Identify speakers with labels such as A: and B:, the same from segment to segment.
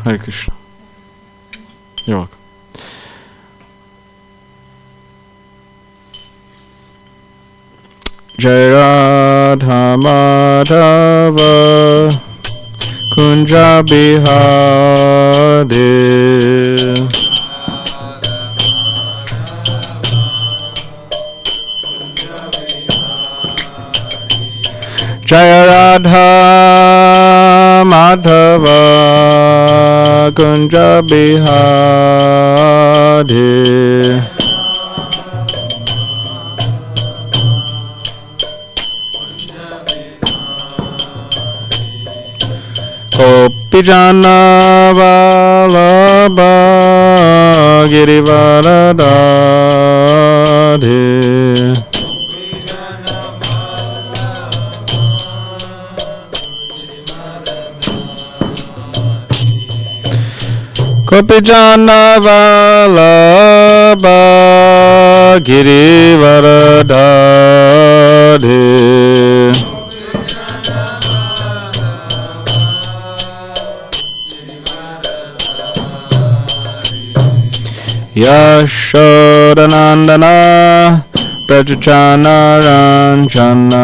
A: Hare Krishna. You're welcome. Jai Radha Madhava Kunja Bihari Jai Radha Madhava Kunja Bihari Gopijana Vallabha Girivaradhari Gopijana Vallabha Girivaradhari Yashodanandana Prajachana Ranjana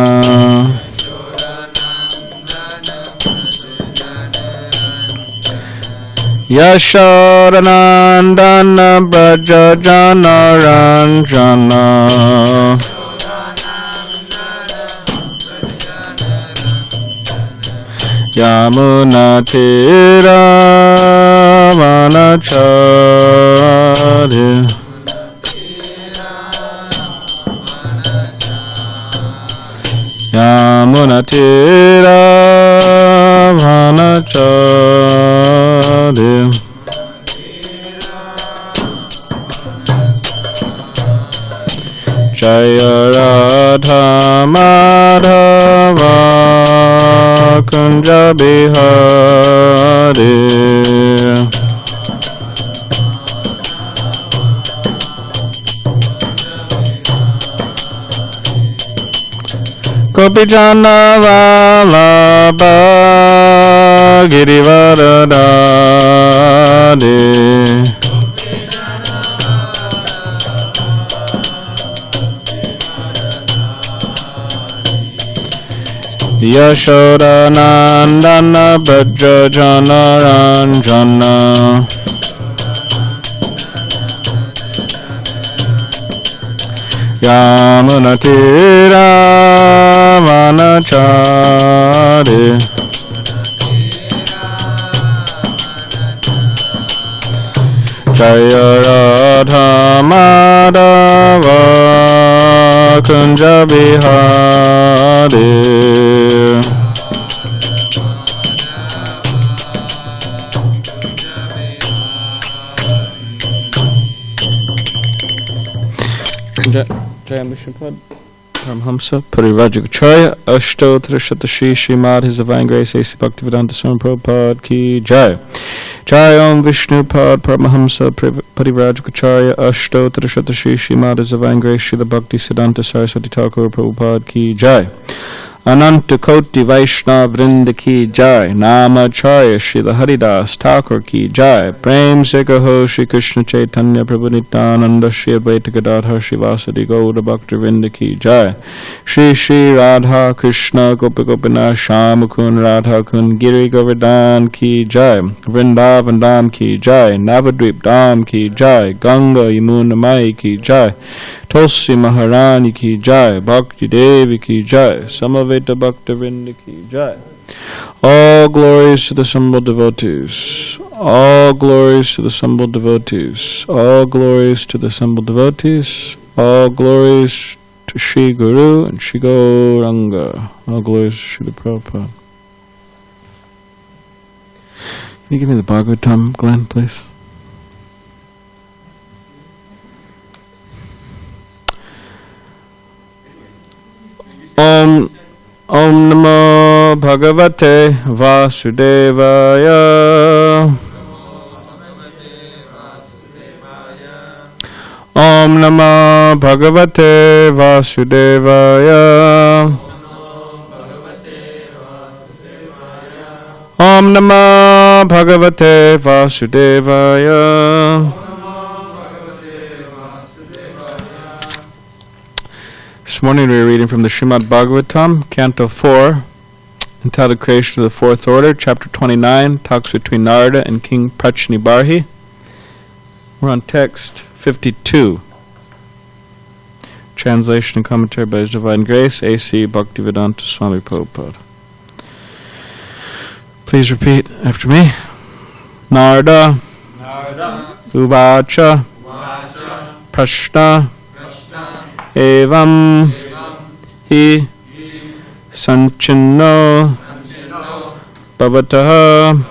A: Yashodanandana Prajachana Ranjana Yamuna Tira Vanachari Yamuna Tira Vanachari Jaya Radha Madhava Kunja Bihari Gopijana Vallabha Girivaradhari Yashodanandana Prajachana Ranjana Yamuna Tira Vanachari Jaya Radha Madhava Kunja Bihari Jai Mishnapad Paramhamsa Parivajagacharya Ashtottara Shatashi Srimad His Divine Grace A.C. Bhaktivedanta Swami Prabhupada Ki Jai Jai Om Vishnupad Paramhamsa Parivajagacharya Ashtottara Shatashi Srimad His Divine Grace Srila Bhakti Siddhanta Saraswati Thakur Prabhupada Ki Jai Ananta Koti Vaishnav Vrinda Ki Jai Namacharya Srila Haridas Thakur Ki Jai Prem Se Kaho Shri Krishna Chaitanya Prabhu Nityananda Shri Advaita Gadadhar Shivasadi Gaura Bhakta Vrinda Ki Jai Shri Shri Radha Krishna Gopi Gopinath Shamakun Radha Kun Giri Govardhan Ki Jai Vrindavan Dham Ki Jai Navadvip Dham Ki Jai Ganga Yamuna Mai Ki Jai Tulsi Maharani Ki Jai Bhakti Devi Ki Jai Samaveta Bhakta Vrinda Ki Jai. All glories to the assembled devotees. All glories to the assembled devotees. All glories to the assembled devotees. All glories to Shri Guru and Shri Gauranga. All glories to Shri Prabhupada. Can you give me the Bhagavatam, Glenn, please? Om Namo Bhagavate Vasudevaya. Om Namo Bhagavate Vasudevaya. Om Namo Namo Bhagavate Vasudevaya. This morning we are reading from the Srimad Bhagavatam, Canto 4, entitled Creation of the Fourth Order, Chapter 29, talks between Narada and King Prachnibarhi. We're on text 52. Translation and commentary by His Divine Grace, A.C. Bhaktivedanta Swami Prabhupada. Please repeat after me. Narada, Uvacha, Prashna, Evam, Hi, Sanchinno, Bhavataha,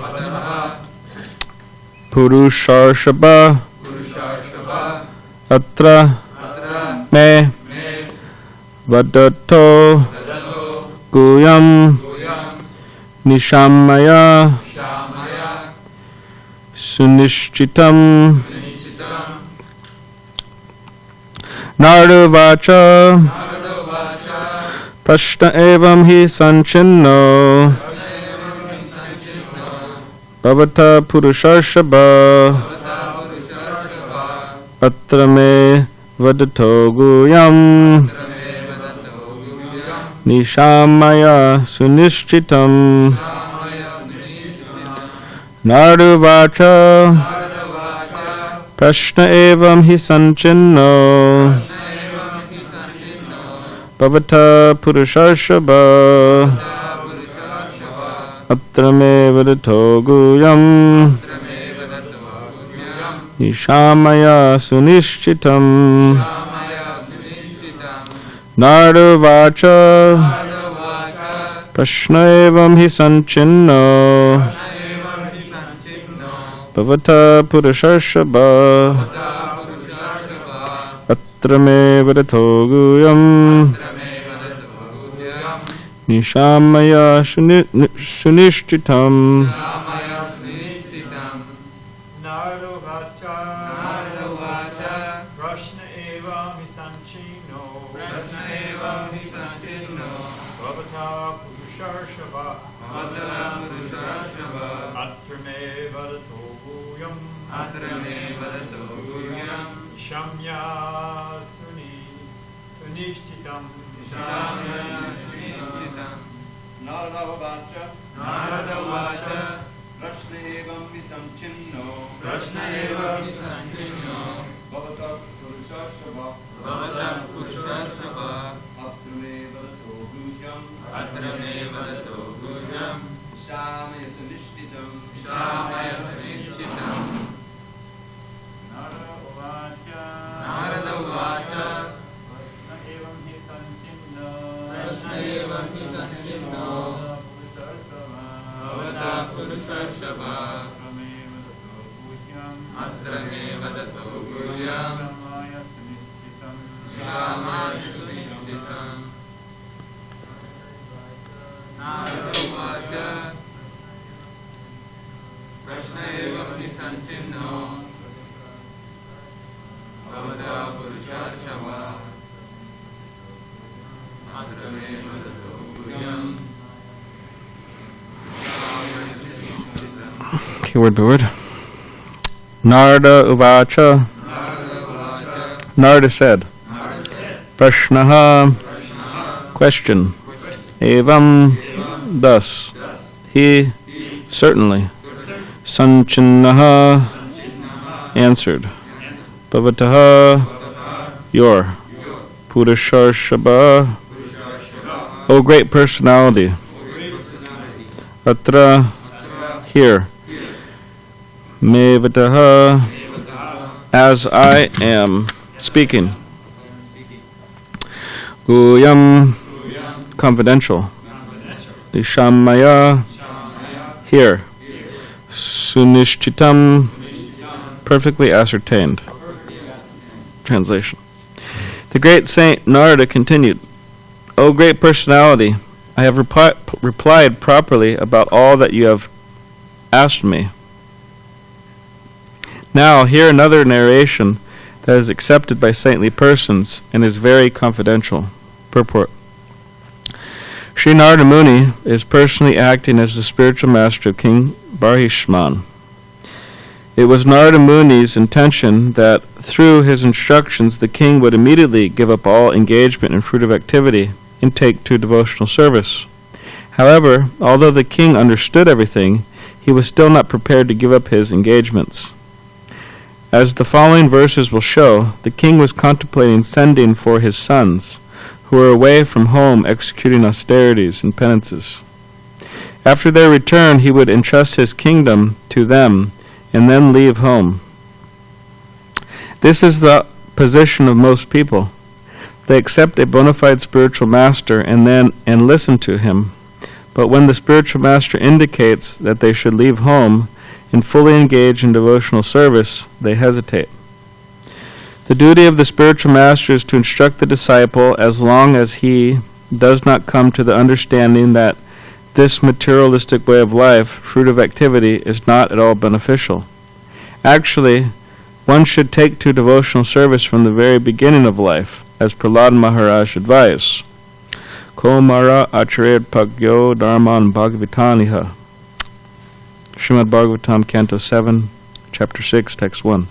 A: Purusharshaba, Atra, Me, Vadato, Guyam, Nishamaya, Sunishchitam, Narduvacha, Prashna evam hi sanchinno, Bhavata Purusharshaba, Atra me Vadato Guyam, Nishamaya Sunishchitam, Narduvacha, Prashna evam hi sanchinno, Bhavata Purusharshaba, Atra me Vadato Guyam, Nishamaya Sunishchitam, Narduvacha, Prashna evam hi sanchinno, Bhavata Purusharshaba, Atra me Vadato Guyam, Nishamaya Sunishchitam. Okay, word by word. Narada Uvacha. Narada said. Prashnaha. Question. Evam. Thus. He. Certainly. Sanchinnaha. Answered. Bhavataha. Your. Purusharshaba. O great personality. Atra. Here. Me vataha. As I am speaking. Guyam. Confidential. Nishamaya. Here. Sunishchitam. Perfectly ascertained. Translation. The great saint Narada continued, O great personality, I have replied properly about all that you have asked me. Now, hear another narration that is accepted by saintly persons and is very confidential. Purport. Sri Narada Muni is personally acting as the spiritual master of King Barhishman. It was Narada Muni's intention that through his instructions the king would immediately give up all engagement in fruitive activity and take to devotional service. However, although the king understood everything, he was still not prepared to give up his engagements. As the following verses will show, the king was contemplating sending for his sons, who were away from home executing austerities and penances. After their return, he would entrust his kingdom to them and then leave home. This is the position of most people. They accept a bona fide spiritual master and listen to him. But when the spiritual master indicates that they should leave home and fully engage in devotional service, they hesitate. The duty of the spiritual master is to instruct the disciple as long as he does not come to the understanding that this materialistic way of life, fruitive activity, is not at all beneficial. Actually, one should take to devotional service from the very beginning of life, as Prahlad Maharaj advised. Komara achared pagyo dharman bhagavataniha. Srimad Bhagavatam, Canto 7, Chapter 6, Text 1.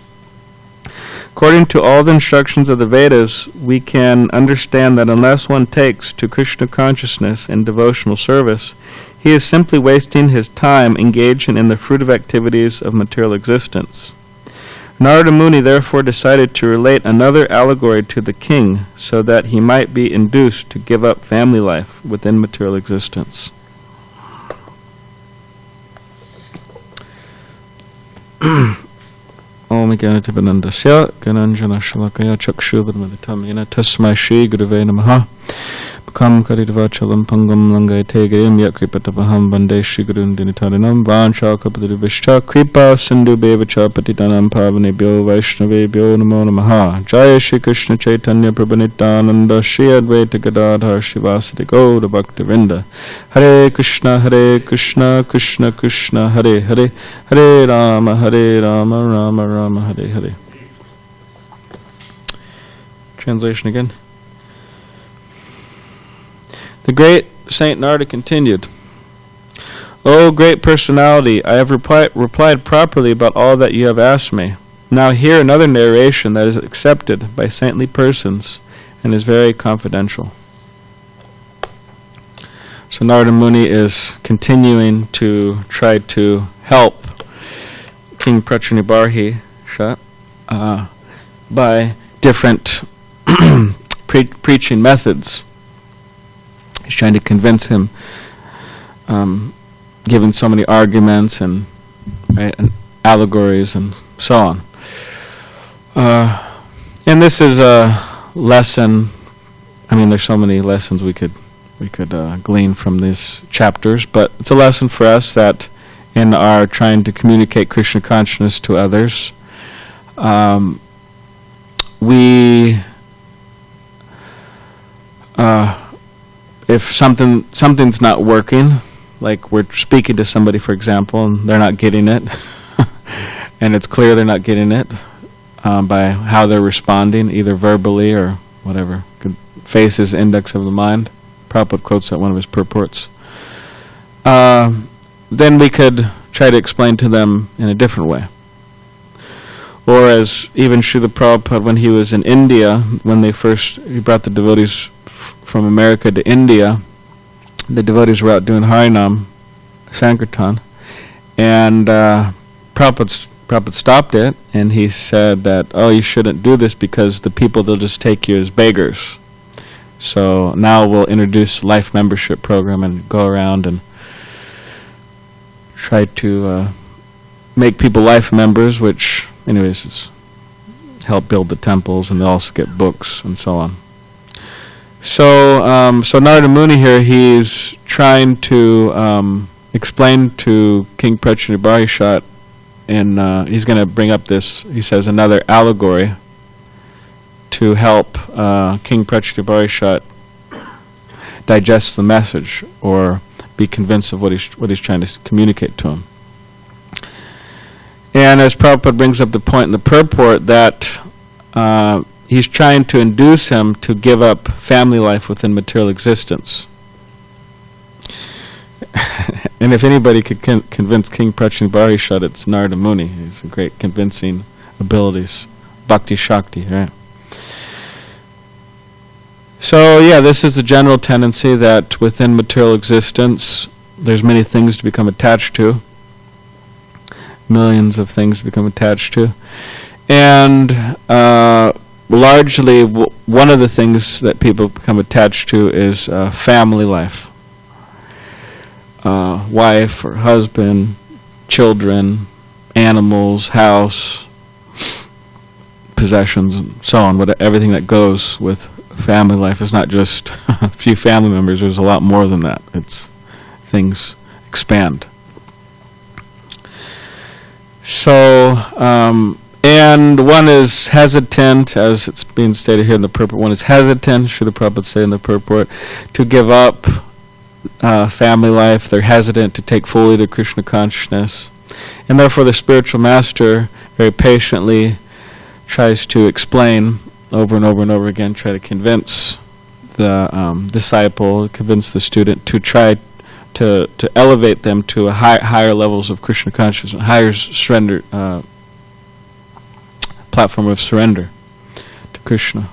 A: According to all the instructions of the Vedas, we can understand that unless one takes to Krishna consciousness and devotional service, he is simply wasting his time engaging in the fruitive activities of material existence. Narada Muni therefore decided to relate another allegory to the king so that he might be induced to give up family life within material existence. Om Ganatibanandasya Gananjana Shalakaya Chakshubadmaditam Yena Tasmai Shri Gurave Namaha Kam Karidvachalam Pangam Langai Tegayam Yakripatapaham Bande Shri Gurundinitarinam Vanchakapadivishcha Kripa Sindhu Bevacha Patitanam Pavanebhyo Vaishnavebhyo Namo Namaha Jaya Shri Krishna Chaitanya Prabhanitananda Shri Advaita Gadadhar Shivasati Gaura Bhaktivinda Hare Krishna Krishna Krishna Hare Hare Hare Rama Rama Rama Hare Hare. Translation again. The great Saint Narada continued, O great personality, I have replied properly about all that you have asked me. Now hear another narration that is accepted by saintly persons and is very confidential. So Narada Muni is continuing to try to help King Prachunibarhisha by different preaching methods. He's trying to convince him, giving so many arguments and allegories and so on. And this is a lesson. I mean, there's so many lessons we could glean from these chapters, but it's a lesson for us that in our trying to communicate Krishna consciousness to others, if something's not working, like we're speaking to somebody, for example, and they're not getting it, and it's clear they're not getting it by how they're responding, either verbally or whatever. Face is index of the mind. Prabhupada quotes that one of his purports. Then we could try to explain to them in a different way. Or as even Srila Prabhupada, when he was in India, when he brought the devotees from America to India, the devotees were out doing Harinam, Sankirtan, and Prabhupada stopped it, and he said that, oh, you shouldn't do this because the people, they'll just take you as beggars. So now we'll introduce life membership program and go around and try to make people life members, which, anyways, is help build the temples, and they also get books and so on. So Narada Muni here, he's trying to explain to King Prachunibarhisha, and he's going to bring up this, he says, another allegory to help King Prachunibarhisha digest the message or be convinced of what he's trying to communicate to him. And as Prabhupada brings up the point in the purport that he's trying to induce him to give up family life within material existence. And if anybody could convince King Prachinbharishad, it's Narada Muni. He's a great convincing abilities. Bhakti Shakti, right? So yeah, this is the general tendency that within material existence, there's many things to become attached to. Millions of things to become attached to. And largely, one of the things that people become attached to is family life. Wife or husband, children, animals, house, possessions, and so on. Everything that goes with family life is not just a few family members. There's a lot more than that. Things expand. So, and one is hesitant, as it's being stated here in the purport, one is hesitant, Srila Prabhupada say in the purport, to give up family life. They're hesitant to take fully to Krishna consciousness. And therefore the spiritual master very patiently tries to explain over and over and over again, try to convince the disciple, convince the student to try to elevate them to a higher levels of Krishna consciousness, higher surrender, platform of surrender to Krishna,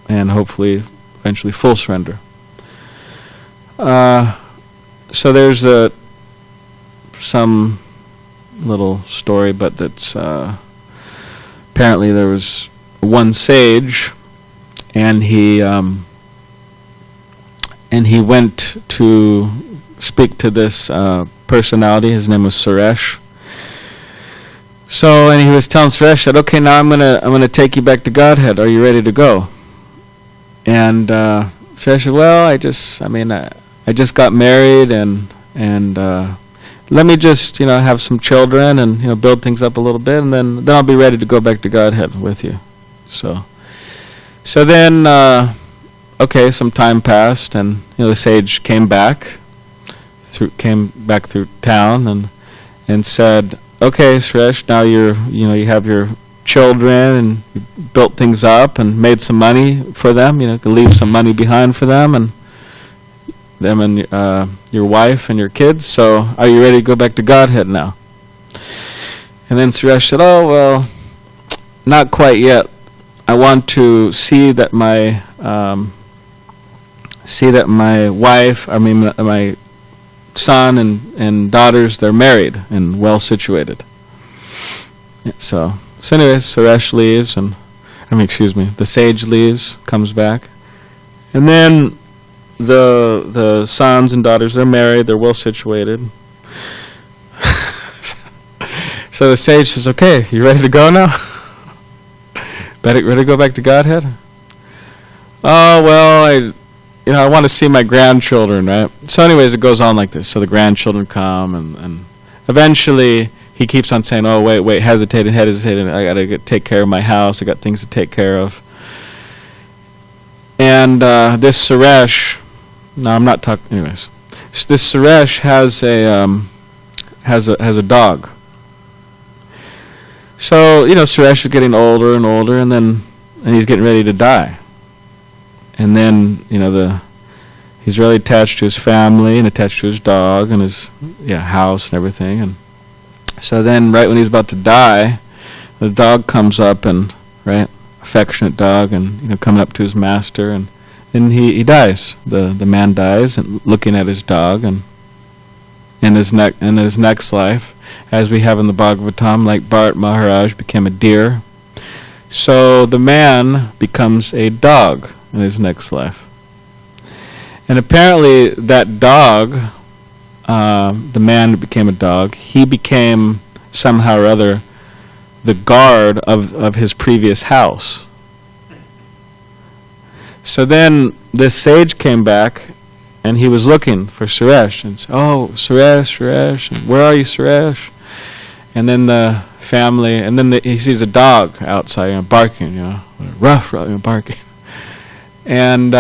A: and hopefully eventually full surrender. So there's some little story, but that's apparently there was one sage, and he went to speak to this personality. His name was Suresh. So, and he was telling Suresh that, okay, now I'm gonna take you back to Godhead. Are you ready to go? And Suresh said, well, I just got married, and let me just have some children and build things up a little bit, and then I'll be ready to go back to Godhead with you. So then okay, some time passed, and the sage came back through town and said, okay, Suresh, now you have your children, and you built things up and made some money for them. Could leave some money behind for them and your wife and your kids. So are you ready to go back to Godhead now? And then Suresh said, oh, well, not quite yet. I want to see that my wife, my son and daughters, they're married and well situated. So anyways, Suresh leaves, the sage leaves, comes back, and then the sons and daughters, they're married, they're well situated. So the sage says, okay, you ready to go now? Ready to go back to Godhead? Oh, well, I want to see my grandchildren, right? So anyways, it goes on like this. So the grandchildren come, and eventually he keeps on saying, oh, wait, hesitating. I got to take care of my house. I got things to take care of. And this Suresh, no, I'm not talking, anyways. This Suresh has a dog. So, Suresh is getting older and older, and he's getting ready to die. And then, he's really attached to his family and attached to his dog and his house and everything. And so then, right when he's about to die, the dog comes up, and affectionate dog, and coming up to his master, and he dies. The man dies, and looking at his dog, and in his next life, as we have in the Bhagavatam, like Bharat Maharaj became a deer, so the man becomes a dog in his next life. And apparently that dog, the man who became a dog, he became somehow or other the guard of his previous house. So then this sage came back, and he was looking for Suresh, and said, oh, Suresh, and where are you, Suresh? And then the family, and then he sees a dog outside, barking, rough, barking. And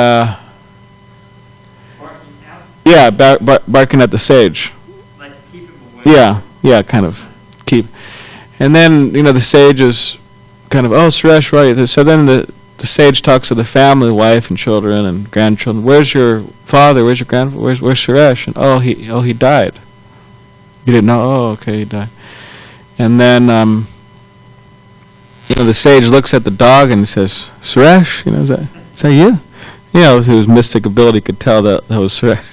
A: barking at the sage. Like keep him away. Yeah, kind of keep. And then the sage is kind of, oh, Suresh, right? So then the sage talks to the family, wife and children and grandchildren. Where's your father? Where's your grandfather? Where's Suresh? And he died. You didn't know? Oh, okay, he died. And then the sage looks at the dog and says, Suresh, is that you? Whose mystic ability could tell that was Suresh.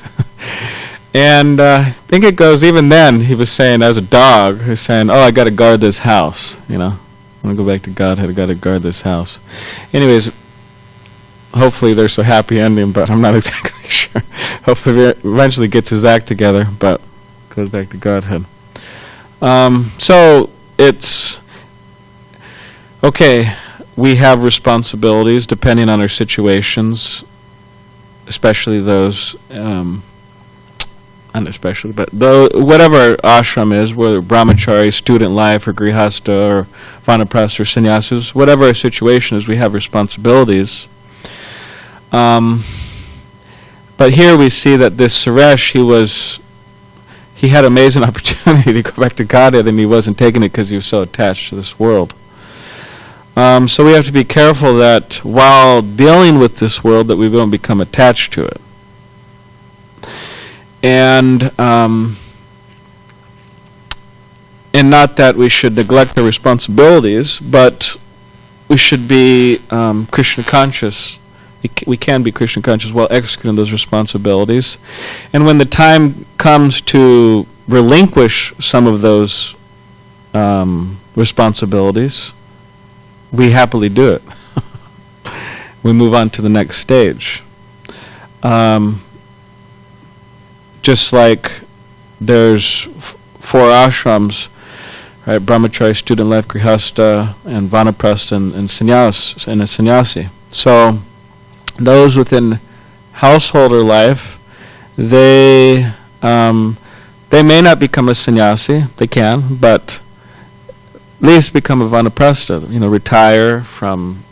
A: And I think it goes, even then, he was saying, as a dog, he's saying, I got to guard this house, I'm going to go back to Godhead, I got to guard this house. Anyways, hopefully there's a happy ending, but I'm not exactly sure. Hopefully he eventually gets his act together, but goes back to Godhead. So it's, okay, we have responsibilities depending on our situations, especially those, not especially, but whatever ashram is, whether brahmachari, student life, or grihastha, or vanaprastha, or sannyasis, whatever our situation is, we have responsibilities. But here we see that this Suresh, he had amazing opportunity to go back to Godhead, and he wasn't taking it because he was so attached to this world. So we have to be careful that while dealing with this world, that we don't become attached to it. And not that we should neglect our responsibilities, but we should be Krishna conscious. We can be Krishna conscious while executing those responsibilities. And when the time comes to relinquish some of those responsibilities, we happily do it. We move on to the next stage. Just like there's 4 ashrams, right? Brahmachari, student life, grihastha, and vanaprastha, and sannyas, and a sannyasi. So those within householder life, they may not become a sannyasi. They can, but at least become a vanaprastha. Retire from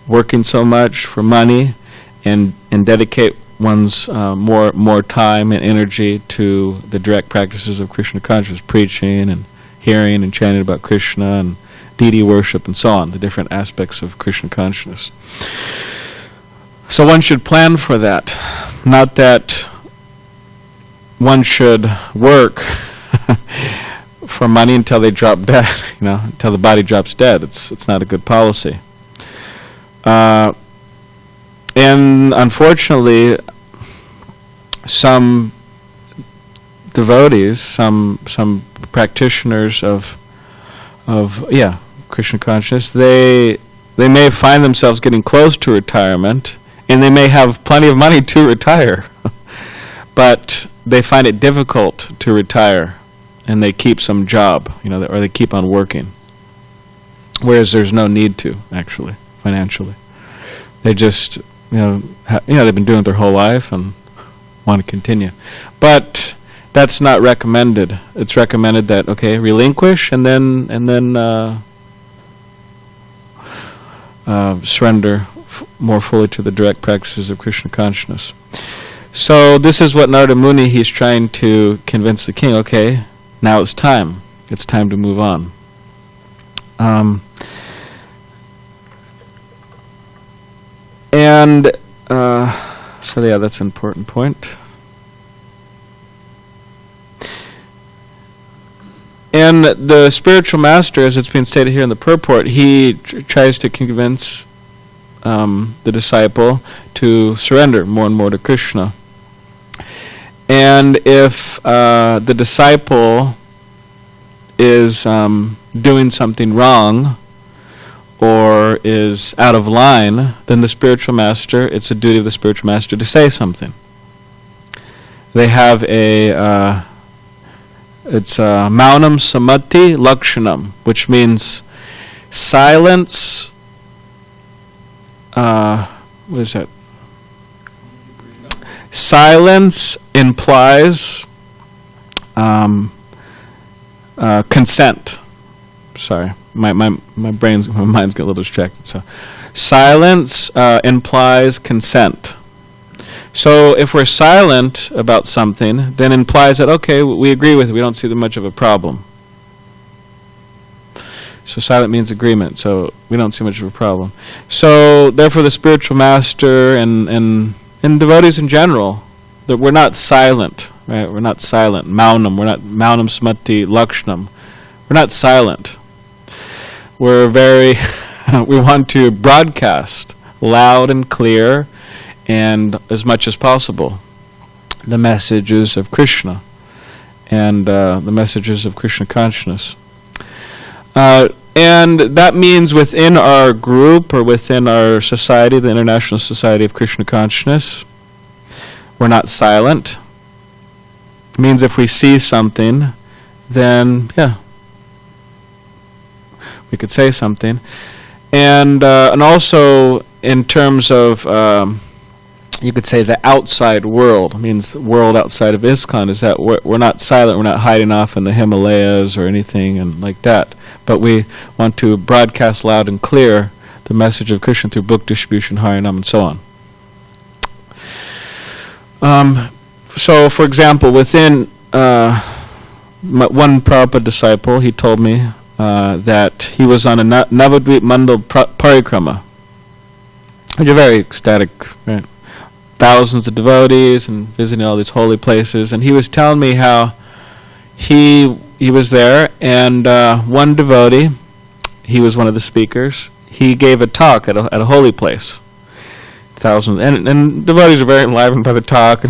A: working so much for money, and dedicate one's more time and energy to the direct practices of Krishna consciousness, preaching and hearing and chanting about Krishna and deity worship and so on, the different aspects of Krishna consciousness. So one should plan for that. Not that one should work for money until they drop dead, until the body drops dead. It's not a good policy. And unfortunately, some devotees, some practitioners of Krishna consciousness, they may find themselves getting close to retirement, and they may have plenty of money to retire, but they find it difficult to retire, and they keep some job, or they keep on working, whereas there's no need to, actually, financially. They just, they've been doing it their whole life and want to continue. But that's not recommended. It's recommended that, relinquish and then surrender more fully to the direct practices of Krishna consciousness. So this is what Narada Muni, he's trying to convince the king, now it's time. It's time to move on. That's an important point. And the spiritual master, as it's being stated here in the purport, he tries to convince the disciple to surrender more and more to Krishna. And if the disciple is doing something wrong or is out of line, then the spiritual master, it's the duty of the spiritual master to say something. They have it's maunam samati lakshanam, which means silence. What is that? Silence implies consent. Sorry, my mind's getting a little distracted. So, silence implies consent. So if we're silent about something, then implies that we agree with it. We don't see that much of a problem. So silent means agreement. So we don't see much of a problem. So therefore, the spiritual master and devotees in general, that we're not silent, right? We're not silent. Maunam. We're not maunam smati lakshnam. We're not silent. We're very. We want to broadcast loud and clear, and as much as possible, the messages of Krishna and the messages of Krishna consciousness. And that means within our group or within our society, the International Society of Krishna Consciousness, we're not silent. It means if we see something, then, we could say something. And also in terms of, you could say the outside world, means the world outside of ISKCON, is that we're not silent, we're not hiding off in the Himalayas or anything and like that. But we want to broadcast loud and clear the message of Krishna through book distribution, Harinam, and so on. So, for example, within one Prabhupada disciple, he told me that he was on a Navadvip Mandal Parikrama, which is very ecstatic, right? Thousands of devotees and visiting all these holy places, and he was telling me how he was there, and one devotee, he was one of the speakers, he gave a talk at a holy place. Thousands, and devotees are very enlivened by the talk.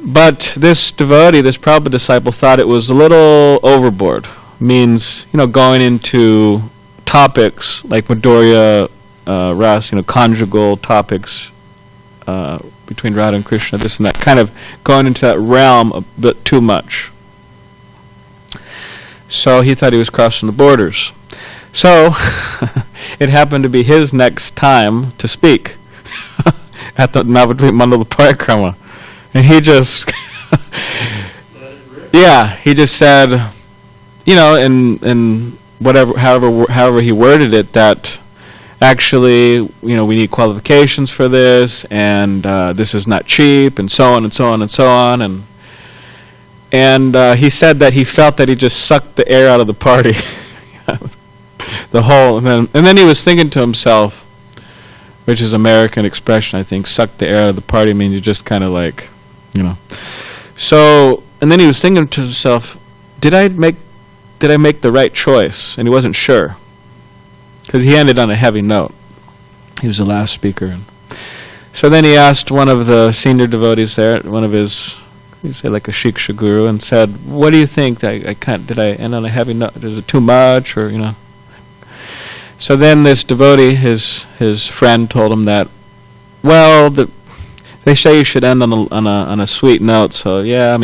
A: But this devotee, this Prabhupada disciple, thought it was a little overboard. Means, going into topics like Madhurya Ras, conjugal topics between Radha and Krishna, this and that, kind of going into that realm a bit too much. So he thought he was crossing the borders. So it happened to be his next time to speak at the Navadvip Mandala Parikrama. And he just, he just said, in whatever, however he worded it, that actually, we need qualifications for this, and this is not cheap, and so on and so on and so on, and he said that he felt that he just sucked the air out of the party, the whole, and then he was thinking to himself, which is American expression, I think, suck the air out of the party means you just kind of like, So, and then he was thinking to himself, did I make the right choice? And he wasn't sure, because he ended on a heavy note. He was the last speaker. So then he asked one of the senior devotees there, one of his, you say like a Shiksha guru, and said, "What do you think? Did I end on a heavy note? Is it too much, or So then this devotee, his friend, told him that, well, they say you should end on a sweet note. So yeah,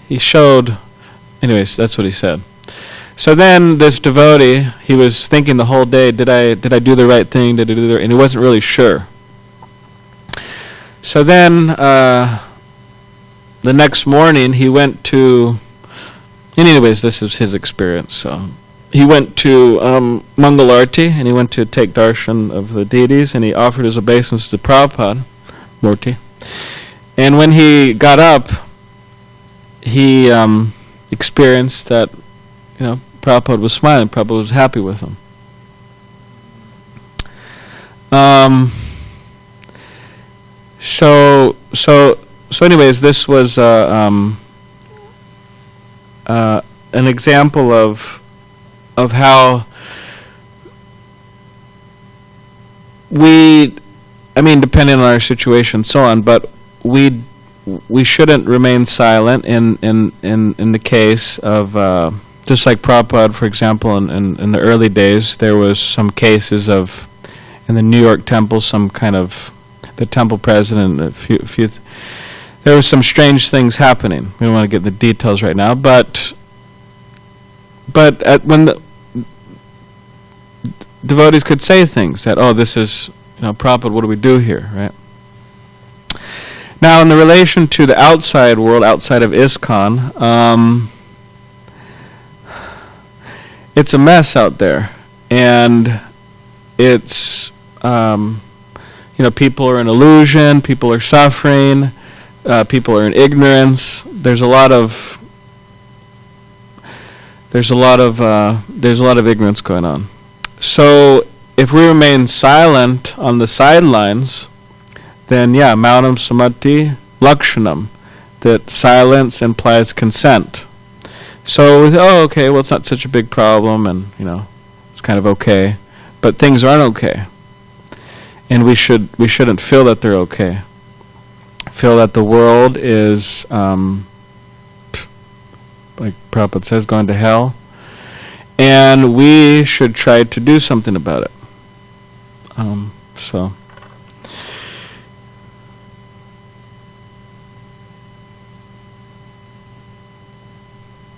A: he showed. Anyways, that's what he said. So then this devotee, he was thinking the whole day, did I do the right thing? Did I do and he wasn't really sure. So then the next morning he went to. Anyways, this is his experience. So he went to Mangalarti, and he went to take darshan of the deities, and he offered his obeisance to Prabhupada Murti. And when he got up, he experienced that, Prabhupada was smiling. Prabhupada was happy with him. So anyways, this was an example of how we, depending on our situation and so on, but we shouldn't remain silent in the case of, just like Prabhupada, for example, in the early days, there was some cases of, in the New York temple, some kind of, the temple president, there was some strange things happening. We don't want to get the details right now, but when the devotees could say things that, this is, Prabhupada, what do we do here, right? Now, in the relation to the outside world, outside of ISKCON, it's a mess out there, and it's, people are in illusion, people are suffering, people are in ignorance. There's a lot of there's a lot of ignorance going on. So if we remain silent on the sidelines, then maunam samati lakshanam, that silence implies consent. So okay, well, it's not such a big problem, and it's kind of okay, but things aren't okay, and we shouldn't feel that they're okay. Feel that the world is like Prabhupada says, going to hell, and we should try to do something about it. So.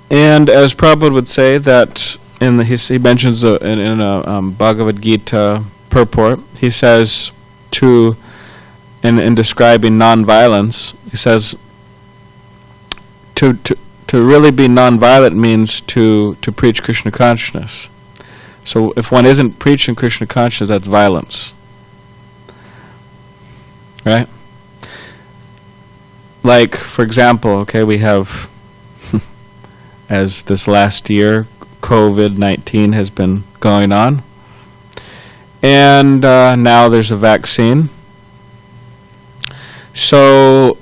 A: And as Prabhupada would say, that he mentions in a Bhagavad Gita purport, he says in describing non-violence, he says to really be non-violent means to preach Krishna consciousness. So if one isn't preaching Krishna consciousness, that's violence. Right? Like, for example, we have, as this last year, COVID-19 has been going on. And now there's a vaccine. So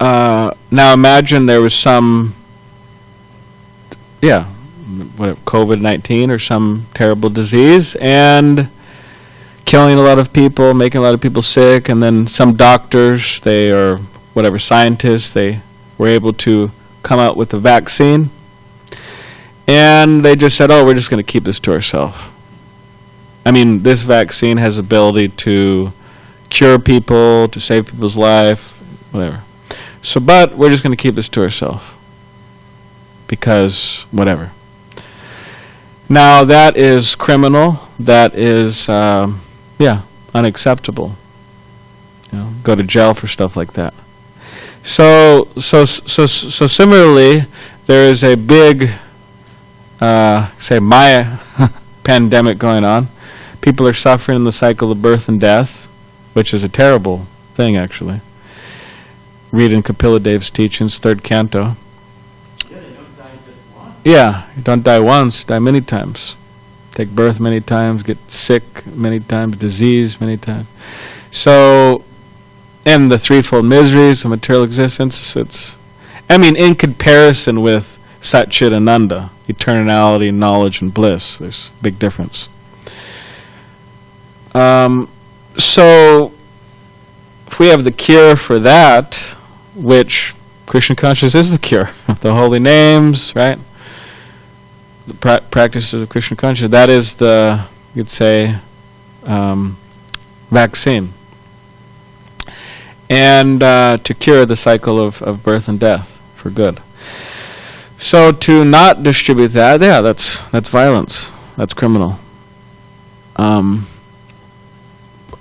A: now imagine there was some, COVID-19 or some terrible disease, and killing a lot of people, making a lot of people sick, and then some doctors, scientists, they were able to come out with a vaccine. And they just said, we're just going to keep this to ourselves. I mean, this vaccine has ability to cure people, to save people's life, whatever. So, but we're just going to keep this to ourselves. Because, whatever. Now, that is criminal. That is, unacceptable. Go to jail for stuff like that. So similarly, there is a big Maya pandemic going on. People are suffering in the cycle of birth and death, which is a terrible thing, actually. Read in Kapila Dev's teachings, 3rd canto.
B: Yeah, they don't die just once.
A: Yeah, you don't die once, die many times. Take birth many times, get sick many times, disease many times. So, and the threefold miseries of material existence, in comparison with Satchit Ananda, eternality, knowledge, and bliss, there's a big difference. So, if we have the cure for that, which Krishna consciousness is the cure, the holy names, right? The practices of Krishna consciousness, that is the, you'd say, vaccine. And to cure the cycle of birth and death for good. So to not distribute that, that's violence. That's criminal. I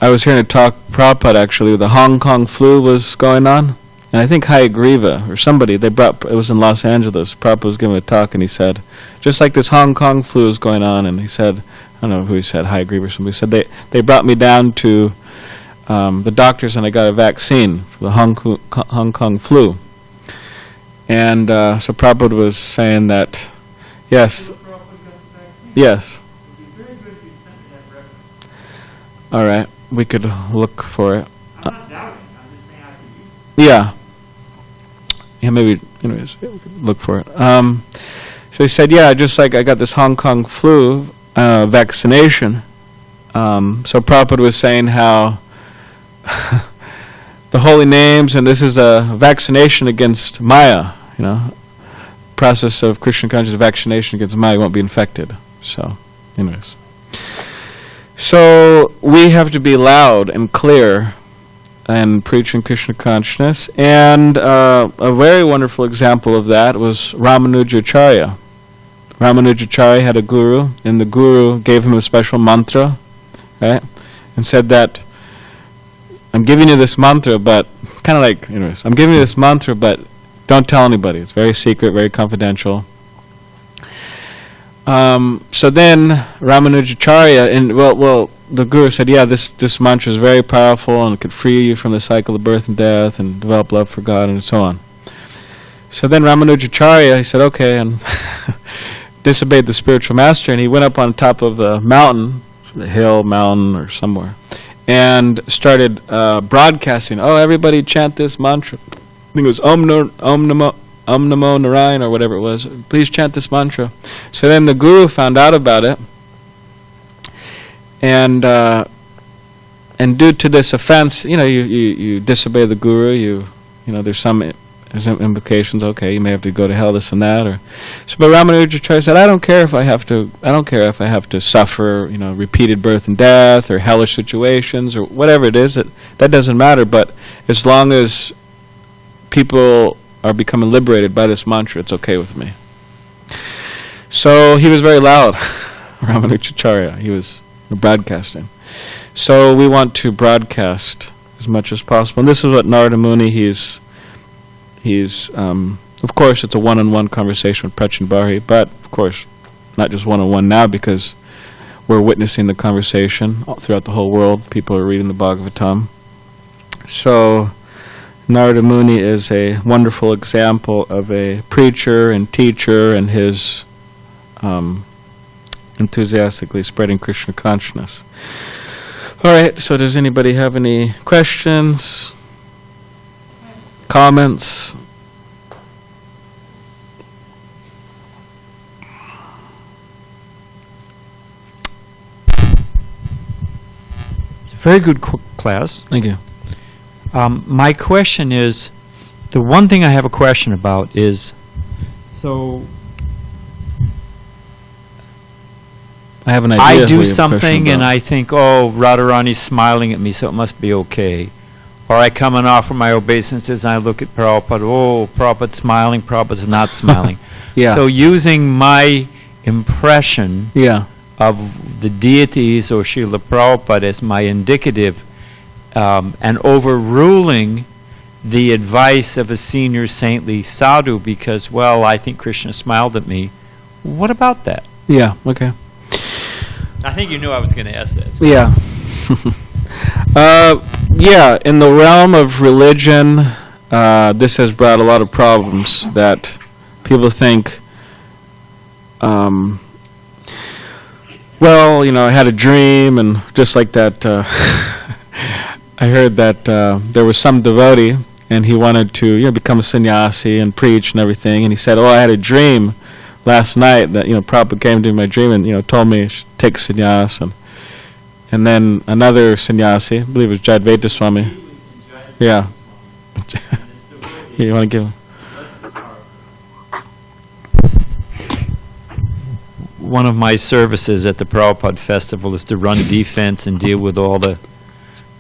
A: was hearing a talk, Prabhupada actually, the Hong Kong flu was going on. And I think Hayagriva or somebody, it was in Los Angeles, Prabhupada was giving a talk, and he said, just like this Hong Kong flu is going on, and he said, I don't know who he said, Hayagriva or somebody, said they brought me down to the doctors, and I got a vaccine for the Hong Kong flu. And so Prabhupada was saying that, yes. Yes. All right, we could look for it.
B: I'm not doubting, I'm just saying I could use it.
A: Yeah. Yeah, maybe, anyways, we could look for it. So he said, just like I got this Hong Kong flu vaccination. So Prabhupada was saying how the holy names, and this is a vaccination against Maya, process of Krishna consciousness vaccination against Maya, won't be infected. So, anyways. So we have to be loud and clear and preaching Krishna consciousness. And a very wonderful example of that was Ramanujacharya. Ramanujacharya had a guru, and the guru gave him a special mantra, right? And said that, I'm giving you this mantra, but kind of like, I'm giving you this mantra, but don't tell anybody. It's very secret, very confidential. So then Ramanujacharya, and the guru said, this mantra is very powerful and it could free you from the cycle of birth and death and develop love for God and so on. So then Ramanujacharya, he said, okay, and disobeyed the spiritual master, and he went up on top of the mountain, the hill, mountain, or somewhere, and started broadcasting. Oh, everybody chant this mantra. I think it was Om Namo Narayan, or whatever it was. Please chant this mantra. So then the guru found out about it, and due to this offense, you disobey the guru. You know, there's some implications. Okay, you may have to go to hell, this and that. But Ramanujacharya said, I don't care if I have to suffer, repeated birth and death, or hellish situations, or whatever it is. That doesn't matter. But as long as people are becoming liberated by this mantra, it's okay with me. So he was very loud, Ramanujacharya. He was broadcasting. So we want to broadcast as much as possible. And this is what Narada Muni, he's of course, it's a one-on-one conversation with Prachin Bari, but of course, not just one-on-one now, because we're witnessing the conversation throughout the whole world. People are reading the Bhagavatam. So Narada Muni is a wonderful example of a preacher and teacher, and his enthusiastically spreading Krishna consciousness. All right, so does anybody have any questions? Comments?
C: Very good class.
A: Thank you.
C: My question is, the one thing I have a question about is, so
A: I have an idea.
C: I do something and I think, oh, Radharani's smiling at me, so it must be okay. Or I come and offer my obeisances and I look at Prabhupada, oh, Prabhupada's smiling, Prabhupada's not smiling.
A: Yeah.
C: So using my impression of the deities or Srila Prabhupada as my indicative, and overruling the advice of a senior saintly sadhu because, well, I think Krishna smiled at me. What about that?
A: Yeah, okay.
C: I think you knew I was going to ask that. So.
A: Yeah. Yeah, in the realm of religion, this has brought a lot of problems that people think, well, I had a dream, and just like that, I heard that there was some devotee, and he wanted to, become a sannyasi and preach and everything, and he said, oh, I had a dream last night that, Prabhupada came to my dream and, told me to take sannyas, and then another sannyasi, I believe it was Jayadvaita Swami. Yeah. You want to give him?
C: One of my services at the Prabhupada Festival is to run defense and deal with all the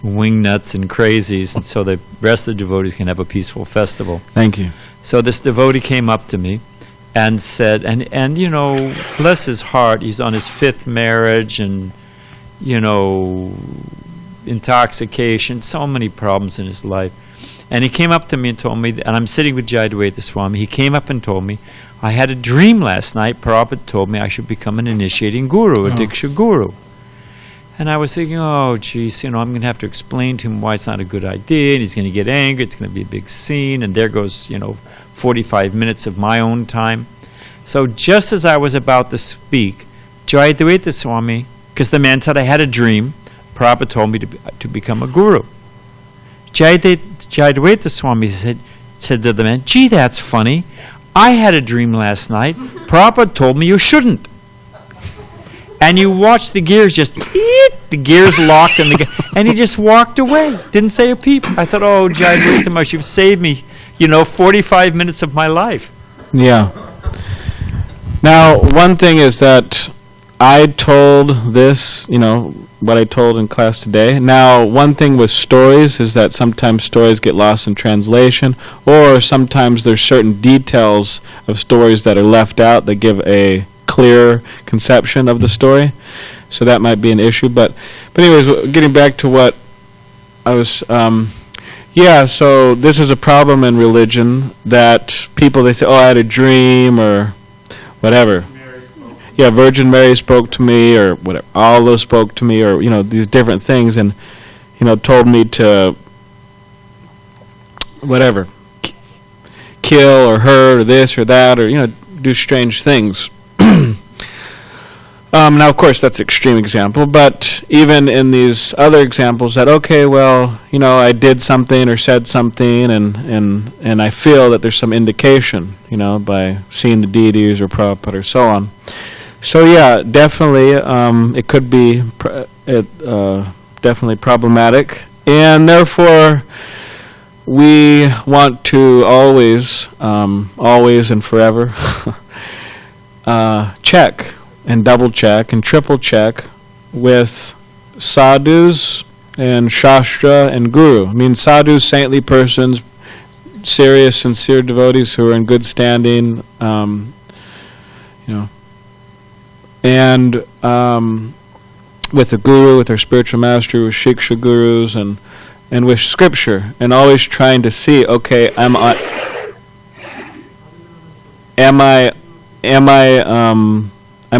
C: wingnuts and crazies, and so the rest of the devotees can have a peaceful festival.
A: Thank you.
C: So this devotee came up to me and said, and bless his heart, he's on his 5th marriage, and intoxication, so many problems in his life. And he came up to me and told me, and I'm sitting with Jayadvaita Swami, he came up and told me, I had a dream last night, Prabhupada told me I should become an initiating guru, a Diksha guru. And I was thinking, oh, geez, I'm going to have to explain to him why it's not a good idea, and he's going to get angry, it's going to be a big scene, and there goes, 45 minutes of my own time. So just as I was about to speak, Jayadvaita Swami, because the man said I had a dream, Prabhupada told me to become a guru. Jayadvaita Swami said to the man, gee, that's funny. I had a dream last night. Prabhupada told me you shouldn't. And you watch the gears just, the gears locked, and he just walked away. Didn't say a peep. I thought, oh, Jayadvaita Maharaj, you've saved me, 45 minutes of my life.
A: Yeah. Now, one thing is that I told this, what I told in class today. Now, one thing with stories is that sometimes stories get lost in translation, or sometimes there's certain details of stories that are left out that give a clear conception of the story. So that might be an issue. But anyways, getting back to what I was, so this is a problem in religion that people, they say, oh, I had a dream or whatever. Yeah, Virgin Mary spoke to me, or whatever. Allah spoke to me, or these different things, and told me to whatever, kill or hurt or this or that, or do strange things. Now, of course, that's an extreme example, but even in these other examples that, okay, well, I did something or said something, and I feel that there's some indication, by seeing the deities or Prabhupada or so on. So, yeah, definitely, it could be definitely problematic, and therefore, we want to always and forever, check and double check and triple check with sadhus and shastra and guru. I mean, sadhus, saintly persons, serious, sincere devotees who are in good standing, and with the guru, with our spiritual master, with shiksha gurus, and with scripture, and always trying to see, okay, am I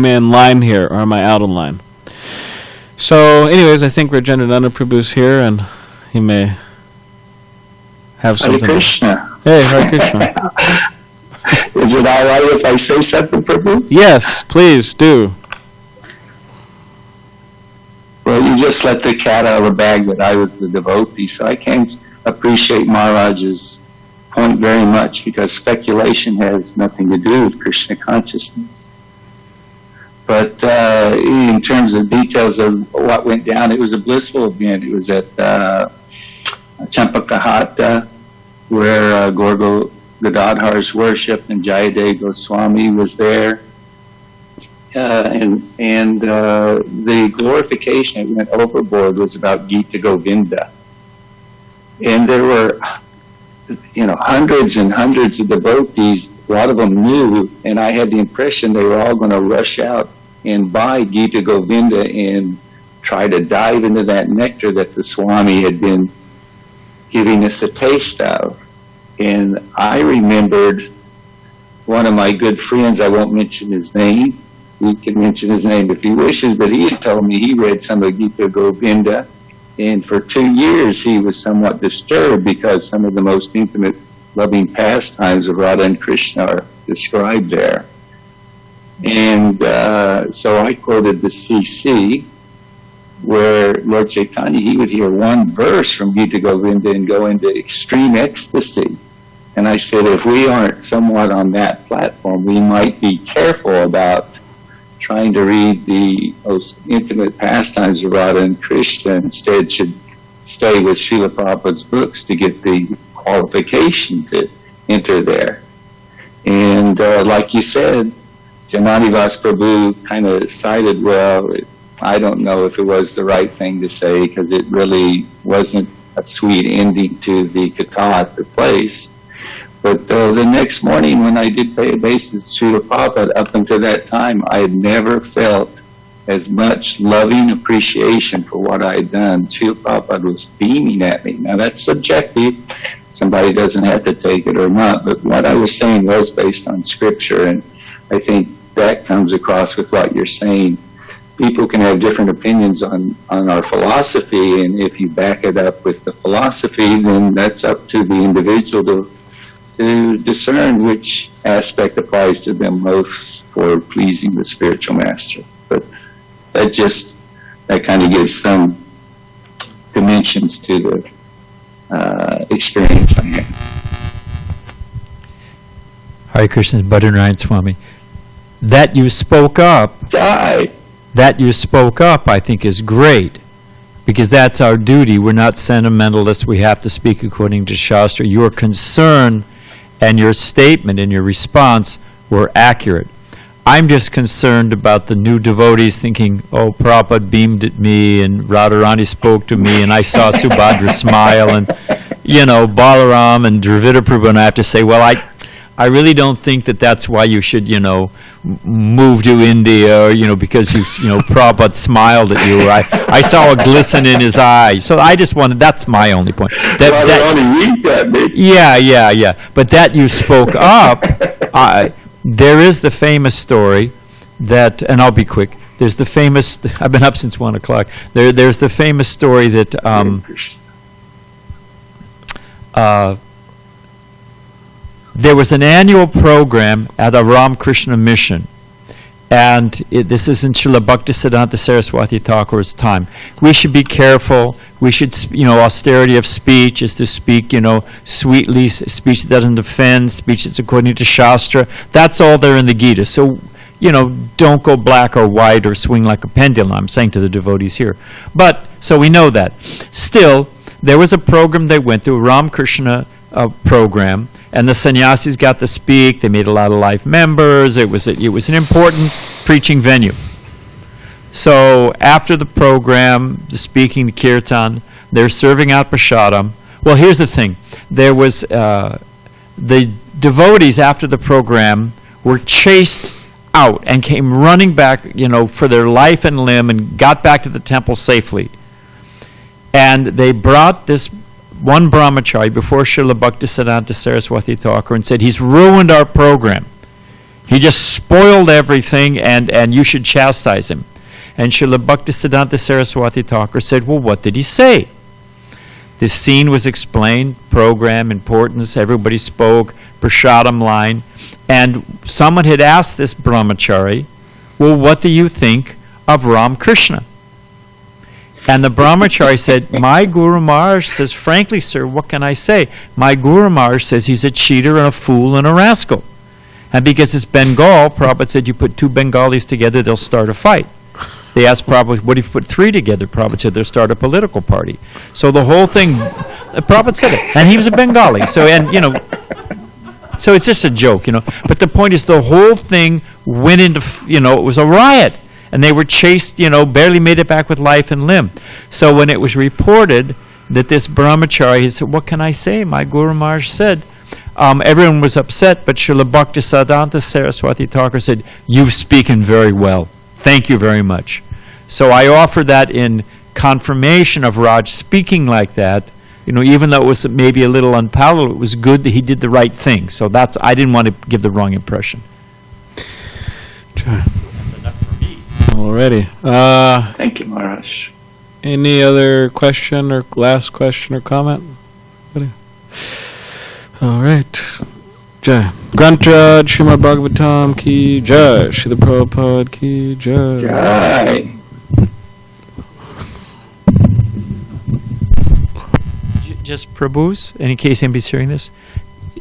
A: in line here, or am I out of line? So, anyways, I think Rajendrana Prabhu's here, and he may have something.
D: Hare Krishna.
A: Hey, Hare Krishna.
D: Is it all right if I say something, Prabhu?
A: Yes, please do.
D: Well, you just let the cat out of the bag that I was the devotee, so I can't appreciate Maharaj's point very much, because speculation has nothing to do with Krishna consciousness. But in terms of details of what went down, it was a blissful event. It was at Champakahata, where Gaur Gadadhar's worship, and Jayadev Goswami was there. And the glorification that went overboard was about Gita Govinda. And there were, hundreds and hundreds of devotees. A lot of them knew, and I had the impression they were all going to rush out and buy Gita Govinda and try to dive into that nectar that the Swami had been giving us a taste of. And I remembered one of my good friends, I won't mention his name, he can mention his name if he wishes, but he had told me he read some of Gita Govinda, and for 2 years he was somewhat disturbed because some of the most intimate, loving pastimes of Radha and Krishna are described there. And so I quoted the CC, where Lord Chaitanya, he would hear one verse from Gita Govinda and go into extreme ecstasy. And I said, if we aren't somewhat on that platform, we might be careful about trying to read the most intimate pastimes of Radha and Krishna. Instead, should stay with Srila Prabhupada's books to get the qualification to enter there. And like you said, Jananivas Prabhu kind of cited, well, I don't know if it was the right thing to say, because it really wasn't a sweet ending to the katha at the place. But the next morning when I did pay obeisance to Srila Prabhupada, up until that time, I had never felt as much loving appreciation for what I had done. Srila Prabhupada was beaming at me. Now that's subjective. Somebody doesn't have to take it or not, but what I was saying was based on scripture, and I think that comes across with what you're saying. People can have different opinions on our philosophy, and if you back it up with the philosophy, then that's up to the individual to discern which aspect applies to them most for pleasing the spiritual master. But that kind of gives some dimensions to the experience I had.
C: Hare Krishna, Bhadranayan Swami. That you spoke up, I think is great, because that's our duty. We're not sentimentalists. We have to speak according to Shastra. Your concern and your statement and your response were accurate. I'm just concerned about the new devotees thinking, oh, Prabhupada beamed at me, and Radharani spoke to me, and I saw Subhadra smile, and, Balaram and Dravida Prabhu, and I have to say, well, I really don't think that that's why you should, move to India, or, because Prabhupada smiled at you. Or I saw a glisten in his eye. So I just wanted, that's my only point. Yeah. But that you spoke up, there is the famous story that, and I'll be quick, there's the famous, I've been up since 1 o'clock, there's the famous story that, there was an annual program at a Ramakrishna mission, And this isn't Srila Bhaktisiddhanta Saraswati Thakur's time. We should be careful. We should, austerity of speech is to speak, sweetly, speech that doesn't offend, speech that's according to Shastra. That's all there in the Gita. So, don't go black or white or swing like a pendulum, I'm saying to the devotees here. But, so we know that. Still, there was a program they went to, a Ramakrishna program, and the sannyasis got to speak. They made a lot of life members. It was an important preaching venue. So after the program, the speaking, the kirtan, they're serving out prasadam. Well, here's the thing. There was the devotees after the program were chased out and came running back, for their life and limb, and got back to the temple safely. And they brought this one brahmachari before Srila Bhaktisiddhanta Saraswati Thakur and said, he's ruined our program. He just spoiled everything, and you should chastise him. And Srila Bhaktisiddhanta Saraswati Thakur said, well, what did he say? This scene was explained, program, importance, everybody spoke, prasadam line, and someone had asked this brahmachari, well, what do you think of Ram Krishna? And the brahmachari said, my Guru Maharaj says, frankly, sir, what can I say? My Guru Maharaj says he's a cheater and a fool and a rascal. And because it's Bengal, Prabhupada said, you put two Bengalis together, they'll start a fight. They asked Prabhupada, what if you put three together? Prabhupada said, they'll start a political party. So the whole thing, Prabhupada said it. And he was a Bengali. So, so it's just a joke, But the point is, the whole thing went into, it was a riot. And they were chased, barely made it back with life and limb. So when it was reported that this brahmachari, he said, what can I say? My Guru Maharaj said, everyone was upset, but Srila Bhaktisiddhanta Saraswati Thakur said, you've spoken very well. Thank you very much. So I offer that in confirmation of Raj speaking like that. Even though it was maybe a little unpalatable, it was good that he did the right thing. So I didn't want to give the wrong impression.
A: Sure. Alrighty.
D: Thank you, Maharaj.
A: Any other question or last question or comment? All right. Jai. Grantraj Srimad Bhagavatam ki jai. Srila Prabhupada ki jai.
D: Jai.
C: Just Prabhus, in case anybody's hearing this,